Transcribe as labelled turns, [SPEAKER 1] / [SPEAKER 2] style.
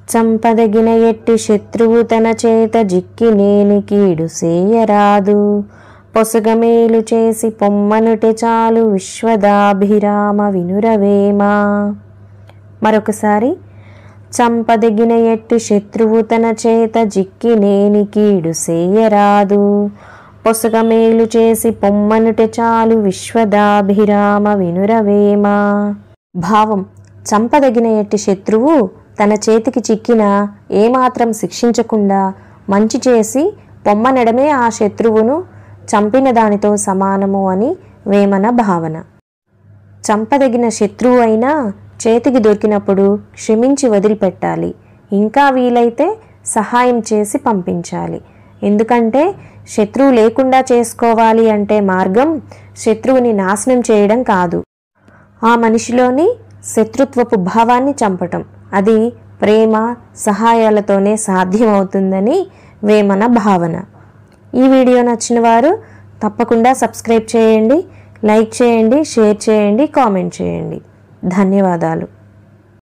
[SPEAKER 1] చంపదగిన ఎట్టి శత్రువు తన చేత జిక్కి నేని కీడు సేయరాదు, పొసగమేలు చేసి పొమ్మనుటే చాలు విశ్వదాభిరామ వినురవేమా. మరొకసారి, చంపదగిన ఎట్టి శత్రువు తన చేత జిక్కి నేని కీడు సేయరాదు, పొసగమేలు చేసి పొమ్మనుటే చాలు విశ్వదాభిరామ వినురవేమా. భావం: చంపదగిన ఎట్టి శత్రువు తన చేతికి చిక్కినా ఏమాత్రం శిక్షించకుండా మంచి చేసి పొమ్మనడమే ఆ శత్రువును చంపిన దానితో సమానము అని వేమన భావన. చంపదగిన శత్రువు అయినా చేతికి దొరికినప్పుడు క్షమించి వదిలిపెట్టాలి, ఇంకా వీలైతే సహాయం చేసి పంపించాలి. ఎందుకంటే శత్రువు లేకుండా చేసుకోవాలి అంటే మార్గం శత్రువుని నాశనం చేయడం కాదు, ఆ మనిషిలోని శత్రుత్వపు భావాన్ని చంపటం. అది ప్రేమ సహాయాలతోనే సాధ్యమవుతుందని వేమన భావన. ఈ వీడియో నచ్చిన వారు తప్పకుండా సబ్స్క్రైబ్ చేయండి, లైక్ చేయండి, షేర్ చేయండి, కామెంట్ చేయండి. ధన్యవాదాలు.